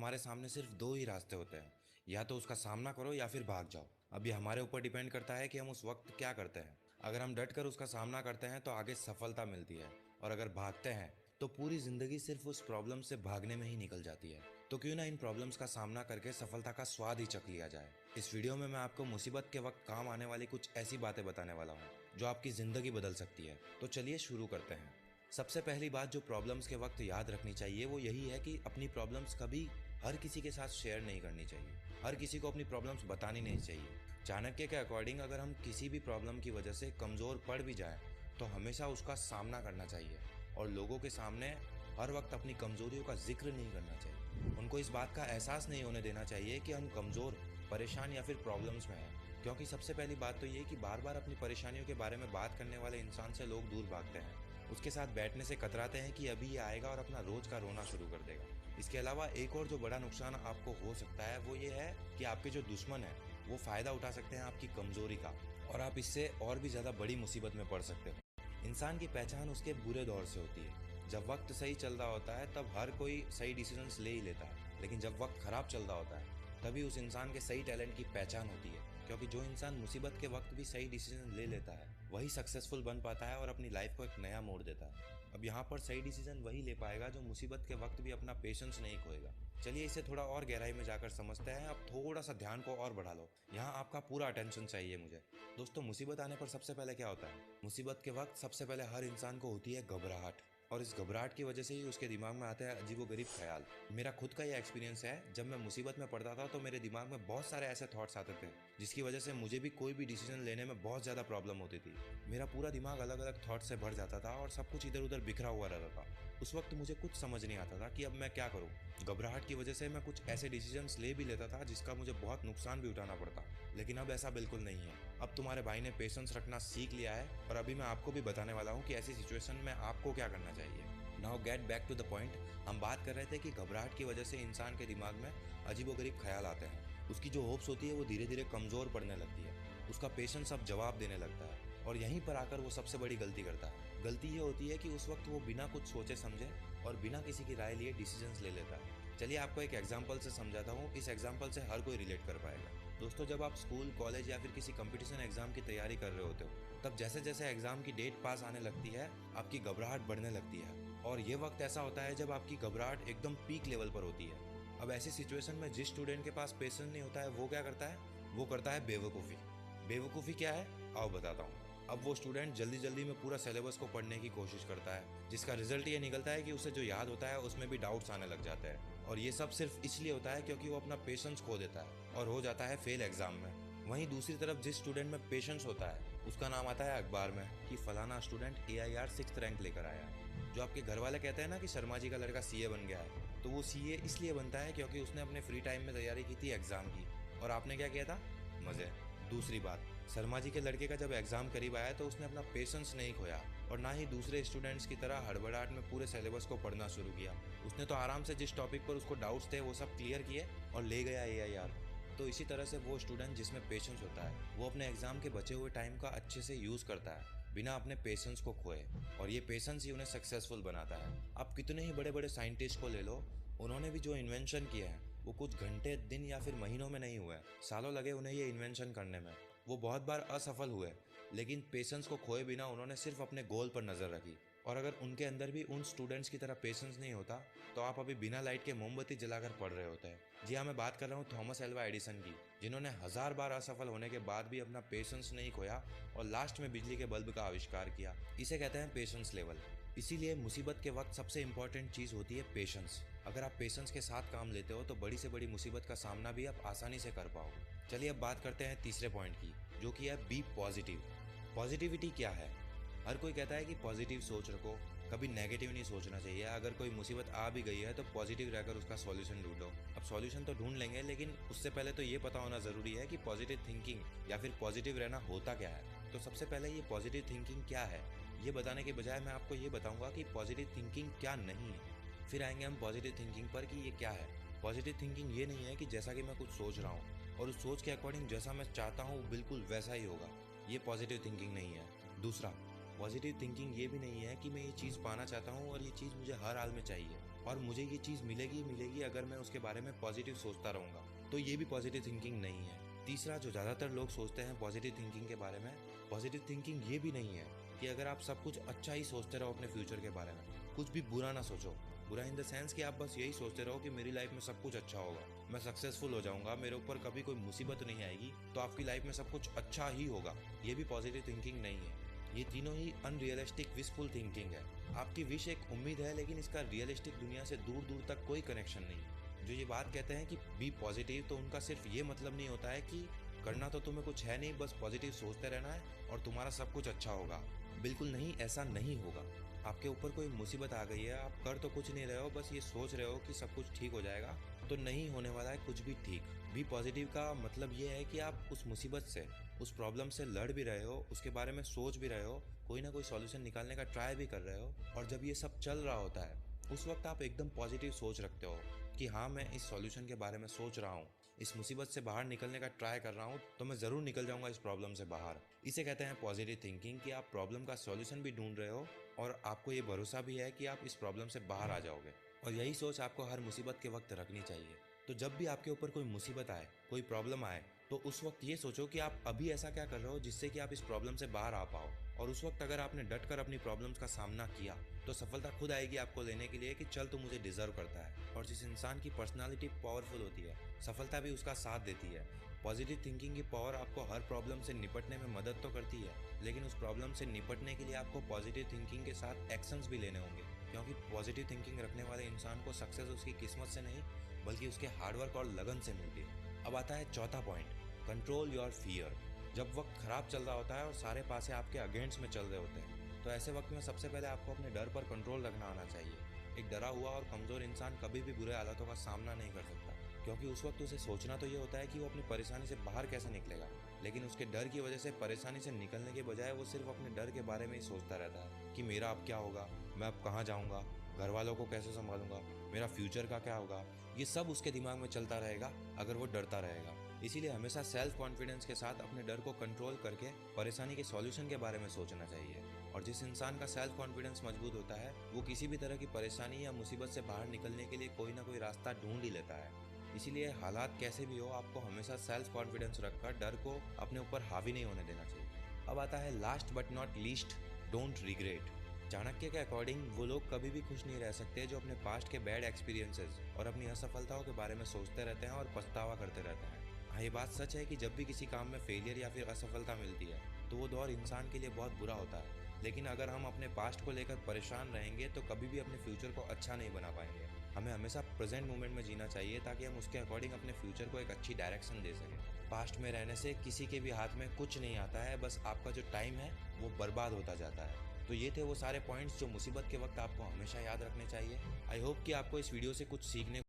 हमारे सामने सिर्फ दो ही रास्ते होते हैं, या तो उसका सामना करो या फिर भाग जाओ। अब ये हमारे ऊपर डिपेंड करता है कि हम उस वक्त क्या करते हैं। अगर हम डट कर उसका सामना करते हैं तो आगे सफलता मिलती है, और अगर भागते हैं तो पूरी जिंदगी सिर्फ उस प्रॉब्लम से भागने में ही निकल जाती है। तो क्यों ना इन प्रॉब्लम्स का सामना करके सफलता का स्वाद ही चख लिया जाए। इस वीडियो में मैं आपको मुसीबत के वक्त काम आने वाली कुछ ऐसी बातें बताने वाला हूँ जो आपकी जिंदगी बदल सकती है। तो चलिए शुरू करते हैं। सबसे पहली बात जो प्रॉब्लम्स के वक्त याद रखनी चाहिए वो यही है कि अपनी प्रॉब्लम्स कभी हर किसी के साथ शेयर नहीं करनी चाहिए। हर किसी को अपनी प्रॉब्लम्स बतानी नहीं चाहिए। चाणक्य के अकॉर्डिंग अगर हम किसी भी प्रॉब्लम की वजह से कमज़ोर पड़ भी जाएं तो हमेशा उसका सामना करना चाहिए, और लोगों के सामने हर वक्त अपनी कमज़ोरियों का जिक्र नहीं करना चाहिए। उनको इस बात का एहसास नहीं होने देना चाहिए कि हम कमज़ोर, परेशान या फिर प्रॉब्लम्स में हैं। क्योंकि सबसे पहली बात तो ये कि बार बार अपनी परेशानियों के बारे में बात करने वाले इंसान से लोग दूर भागते हैं। उसके साथ बैठने से कतराते हैं कि अभी ये आएगा और अपना रोज का रोना शुरू कर देगा। इसके अलावा एक और जो बड़ा नुकसान आपको हो सकता है वो ये है कि आपके जो दुश्मन है वो फायदा उठा सकते हैं आपकी कमजोरी का, और आप इससे और भी ज्यादा बड़ी मुसीबत में पड़ सकते हो। इंसान की पहचान उसके बुरे दौर से होती है। जब वक्त सही चल रहा होता है तब हर कोई सही डिसीजंस ले ही लेता है, लेकिन जब वक्त खराब चल रहा होता है तभी उस इंसान के सही टैलेंट की पहचान होती है। क्योंकि जो इंसान मुसीबत के वक्त भी सही डिसीजन ले लेता है वही सक्सेसफुल बन पाता है और अपनी लाइफ को एक नया मोड़ देता है। अब यहाँ पर सही डिसीजन वही ले पाएगा जो मुसीबत के वक्त भी अपना पेशेंस नहीं खोएगा। चलिए इसे थोड़ा और गहराई में जाकर समझते हैं। अब थोड़ा सा ध्यान को और बढ़ा लो, यहाँ आपका पूरा अटेंशन चाहिए मुझे। दोस्तों, मुसीबत आने पर सबसे पहले क्या होता है? मुसीबत के वक्त सबसे पहले हर इंसान को होती है घबराहट, और इस घबराहट की वजह से ही उसके दिमाग में आता है अजीबोगरीब ख्याल। मेरा खुद का ये एक्सपीरियंस है, जब मैं मुसीबत में पड़ता था तो मेरे दिमाग में बहुत सारे ऐसे थॉट्स आते थे जिसकी वजह से मुझे भी कोई भी डिसीजन लेने में बहुत ज़्यादा प्रॉब्लम होती थी। मेरा पूरा दिमाग अलग अलग थॉट से भर जाता था और सब कुछ इधर उधर बिखरा हुआ रहता था। उस वक्त मुझे कुछ समझ नहीं आता था कि अब मैं क्या करूँ। घबराहट की वजह से मैं कुछ ऐसे डिसीजंस ले भी लेता था जिसका मुझे बहुत नुकसान भी उठाना पड़ता। लेकिन अब ऐसा बिल्कुल नहीं है। अब तुम्हारे भाई ने पेशेंस रखना सीख लिया है, और अभी मैं आपको भी बताने वाला हूँ कि ऐसी सिचुएशन में आपको क्या करना चाहिए। Now get back to the point. हम बात कर रहे थे कि घबराहट की वजह से इंसान के दिमाग में अजीबोगरीब ख्याल आते हैं। उसकी जो होप्स होती है वो धीरे धीरे कमजोर पड़ने लगती है। उसका पेशेंस अब जवाब देने लगता है, और यहीं पर आकर वो सबसे बड़ी गलती करता है। गलती ये होती है कि उस वक्त वो बिना कुछ सोचे समझे और बिना किसी की राय लिए डिसीजंस ले लेता है। चलिए आपको एक एग्जाम्पल से समझाता हूँ। इस एग्जाम्पल से हर कोई रिलेट कर पाएगा। दोस्तों, जब आप स्कूल, कॉलेज या फिर किसी कंपटीशन एग्जाम की तैयारी कर रहे होते हो तब जैसे जैसे एग्जाम की डेट पास आने लगती है आपकी घबराहट बढ़ने लगती है। और ये वक्त ऐसा होता है जब आपकी घबराहट एकदम पीक लेवल पर होती है। अब ऐसी सिचुएशन में जिस स्टूडेंट के पास पेशेंस नहीं होता है वो क्या करता है? वो करता है बेवकूफ़ी। बेवकूफ़ी क्या है? आओ बताता हूँ। अब वो स्टूडेंट जल्दी जल्दी में पूरा सिलेबस को पढ़ने की कोशिश करता है, जिसका रिजल्ट ये निकलता है कि उसे जो याद होता है उसमें भी डाउट्स आने लग जाते हैं। और ये सब सिर्फ इसलिए होता है क्योंकि वो अपना पेशेंस खो देता है और हो जाता है फेल एग्जाम में। वहीं दूसरी तरफ जिस स्टूडेंट में पेशेंस होता है उसका नाम आता है अखबार में कि फलाना स्टूडेंट AIR 6th रैंक लेकर आया है। जो आपके घर वाले कहते हैं ना कि शर्मा जी का लड़का CA बन गया है, तो वो CA इसलिए बनता है क्योंकि उसने अपने फ्री टाइम में तैयारी की थी एग्जाम की, और आपने क्या किया था? मजे। दूसरी बात, शर्मा जी के लड़के का जब एग्जाम करीब आया तो उसने अपना पेशेंस नहीं खोया, और ना ही दूसरे स्टूडेंट्स की तरह हड़बड़ाहट में पूरे सिलेबस को पढ़ना शुरू किया। उसने तो आराम से जिस टॉपिक पर उसको डाउट्स थे वो सब क्लियर किए और ले गया AIR। तो इसी तरह से वो स्टूडेंट जिसमें पेशेंस होता है वो अपने एग्जाम के बचे हुए टाइम का अच्छे से यूज़ करता है बिना अपने पेशेंस को खोए, और ये पेशेंस ही उन्हें सक्सेसफुल बनाता है। आप कितने ही बड़े बड़े साइंटिस्ट को ले लो, उन्होंने भी जो इन्वेंशन किए हैं वो कुछ घंटे, दिन या फिर महीनों में नहीं हुए, सालों लगे उन्हें ये इन्वेंशन करने में। वो बहुत बार असफल हुए, लेकिन पेशेंस को खोए बिना उन्होंने सिर्फ अपने गोल पर नज़र रखी। और अगर उनके अंदर भी उन स्टूडेंट्स की तरह पेशेंस नहीं होता तो आप अभी बिना लाइट के मोमबत्ती जलाकर पढ़ रहे होते हैं। जी हाँ, मैं बात कर रहा हूँ थॉमस एल्वा एडिसन की, जिन्होंने 1000 बार असफल होने के बाद भी अपना पेशेंस नहीं खोया और लास्ट में बिजली के बल्ब का आविष्कार किया। इसे कहते हैं पेशेंस लेवल। इसीलिए मुसीबत के वक्त सबसे इंपॉर्टेंट चीज़ होती है पेशेंस। अगर आप पेशेंस के साथ काम लेते हो तो बड़ी से बड़ी मुसीबत का सामना भी आप आसानी से कर पाओगे। चलिए अब बात करते हैं तीसरे पॉइंट की, जो कि है बी पॉजिटिव। पॉजिटिविटी क्या है? हर कोई कहता है कि पॉजिटिव सोच रखो, कभी नेगेटिव नहीं सोचना चाहिए। अगर कोई मुसीबत आ भी गई है तो पॉजिटिव रहकर उसका सॉल्यूशन ढूंढो। अब सॉल्यूशन तो ढूंढ लेंगे, लेकिन उससे पहले तो ये पता होना ज़रूरी है कि पॉजिटिव थिंकिंग या फिर पॉजिटिव रहना होता क्या है। तो सबसे पहले ये पॉजिटिव थिंकिंग क्या है ये बताने के बजाय मैं आपको ये बताऊंगा कि पॉजिटिव थिंकिंग क्या नहीं है। फिर आएंगे हम पॉजिटिव थिंकिंग पर कि ये क्या है। पॉजिटिव थिंकिंग ये नहीं है कि जैसा कि मैं कुछ सोच रहा हूँ और उस सोच के अकॉर्डिंग जैसा मैं चाहता हूँ बिल्कुल वैसा ही होगा, ये पॉजिटिव थिंकिंग नहीं है। दूसरा, पॉजिटिव थिंकिंग ये भी नहीं है कि मैं ये चीज़ पाना चाहता हूँ और ये चीज़ मुझे हर हाल में चाहिए। और मुझे ये चीज़ मिलेगी मिलेगी अगर मैं उसके बारे में पॉजिटिव सोचता रहूँगा। तो ये भी पॉजिटिव थिंकिंग नहीं है। तीसरा जो ज़्यादातर लोग सोचते हैं पॉजिटिव थिंकिंग के बारे में, पॉजिटिव थिंकिंग ये भी नहीं है कि अगर आप सब कुछ अच्छा ही सोचते रहो अपने फ्यूचर के बारे में, कुछ भी बुरा ना सोचो। बुरा इन द सेंस कि आप बस यही सोचते रहो कि मेरी लाइफ में सब कुछ अच्छा होगा, मैं सक्सेसफुल हो जाऊंगा, मेरे ऊपर कभी कोई मुसीबत नहीं आएगी, तो आपकी लाइफ में सब कुछ अच्छा ही होगा। ये भी पॉजिटिव थिंकिंग नहीं है। ये तीनों ही अनरियलिस्टिक विशफुल थिंकिंग है। आपकी विश एक उम्मीद है, लेकिन इसका रियलिस्टिक दुनिया से दूर दूर तक कोई कनेक्शन नहीं। जो ये बात कहते हैं कि बी पॉजिटिव, तो उनका सिर्फ ये मतलब नहीं होता है कि करना तो तुम्हें कुछ है नहीं, बस पॉजिटिव सोचते रहना है और तुम्हारा सब कुछ अच्छा होगा। बिल्कुल नहीं, ऐसा नहीं होगा। आपके ऊपर कोई मुसीबत आ गई है, आप कर तो कुछ नहीं रहे हो, बस ये सोच रहे हो कि सब कुछ ठीक हो जाएगा, तो नहीं होने वाला है कुछ भी ठीक। बी पॉजिटिव का मतलब ये है कि आप उस मुसीबत से, उस प्रॉब्लम से लड़ भी रहे हो, उसके बारे में सोच भी रहे हो, कोई ना कोई सॉल्यूशन निकालने का ट्राई भी कर रहे हो, और जब ये सब चल रहा होता है उस वक्त आप एकदम पॉजिटिव सोच रखते हो कि हाँ, मैं इस सॉल्यूशन के बारे में सोच रहा हूँ, इस मुसीबत से बाहर निकलने का ट्राई कर रहा हूँ, तो मैं ज़रूर निकल जाऊँगा इस प्रॉब्लम से बाहर। इसे कहते हैं पॉजिटिव थिंकिंग, कि आप प्रॉब्लम का सॉल्यूशन भी ढूंढ रहे हो और आपको ये भरोसा भी है कि आप इस प्रॉब्लम से बाहर आ जाओगे। और यही सोच आपको हर मुसीबत के वक्त रखनी चाहिए। तो जब भी आपके ऊपर कोई मुसीबत आए, कोई प्रॉब्लम आए, तो उस वक्त ये सोचो कि आप अभी ऐसा क्या कर रहे हो जिससे कि आप इस प्रॉब्लम से बाहर आ पाओ। और उस वक्त अगर आपने डट कर अपनी प्रॉब्लम्स का सामना किया, तो सफलता खुद आएगी आपको लेने के लिए कि चल तू मुझे डिजर्व करता है। और जिस इंसान की पर्सनालिटी पावरफुल होती है, सफलता भी उसका साथ देती है। पॉजिटिव थिंकिंग की पावर आपको हर प्रॉब्लम से निपटने में मदद तो करती है, लेकिन उस प्रॉब्लम से निपटने के लिए आपको पॉजिटिव थिंकिंग के साथ एक्शंस भी लेने होंगे। क्योंकि पॉजिटिव थिंकिंग रखने वाले इंसान को सक्सेस उसकी किस्मत से नहीं, बल्कि उसके हार्डवर्क और लगन से मिलती है। अब आता है चौथा पॉइंट, कंट्रोल योर फियर। जब वक्त खराब चल रहा होता है और सारे पासे आपके अगेंस्ट में चल रहे होते हैं, तो ऐसे वक्त में सबसे पहले आपको अपने डर पर कंट्रोल रखना आना चाहिए। एक डरा हुआ और कमज़ोर इंसान कभी भी बुरे हालातों का सामना नहीं कर सकता, क्योंकि उस वक्त उसे सोचना तो ये होता है कि वो अपनी परेशानी से बाहर कैसे निकलेगा, लेकिन उसके डर की वजह से परेशानी से निकलने के बजाय वो सिर्फ अपने डर के बारे में ही सोचता रहता है कि मेरा अब क्या होगा, मैं अब कहाँ जाऊँगा, घर वालों को कैसे संभालूंगा, मेरा फ्यूचर का क्या होगा। ये सब उसके दिमाग में चलता रहेगा अगर वो डरता रहेगा। इसीलिए हमेशा सेल्फ कॉन्फिडेंस के साथ अपने डर को कंट्रोल करके परेशानी के सॉल्यूशन के बारे में सोचना चाहिए। और जिस इंसान का सेल्फ कॉन्फिडेंस मजबूत होता है, वो किसी भी तरह की परेशानी या मुसीबत से बाहर निकलने के लिए कोई ना कोई रास्ता ढूंढ ही लेता है। इसीलिए हालात कैसे भी हो, आपको हमेशा सेल्फ कॉन्फिडेंस रखकर डर को अपने ऊपर हावी नहीं होने देना चाहिए। अब आता है last but not least, don't regret. Chanakya के अकॉर्डिंग वो लोग कभी भी खुश नहीं रह सकते जो अपने पास्ट के बैड एक्सपीरियंसेस और अपनी असफलताओं के बारे में सोचते रहते हैं और पछतावा करते रहते हैं। हाँ, ये बात सच है कि जब भी किसी काम में फेलियर या फिर असफलता मिलती है, तो वो दौर इंसान के लिए बहुत बुरा होता है। लेकिन अगर हम अपने पास्ट को लेकर परेशान रहेंगे तो कभी भी अपने फ्यूचर को अच्छा नहीं बना पाएंगे। हमें हमेशा प्रेजेंट मोमेंट में जीना चाहिए, ताकि हम उसके अकॉर्डिंग अपने फ्यूचर को एक अच्छी डायरेक्शन दे सकें। पास्ट में रहने से किसी के भी हाथ में कुछ नहीं आता है, बस आपका जो टाइम है वो बर्बाद होता जाता है। तो ये थे वो सारे पॉइंट्स जो मुसीबत के वक्त आपको हमेशा याद रखने चाहिए। आई होप कि आपको इस वीडियो से कुछ सीखने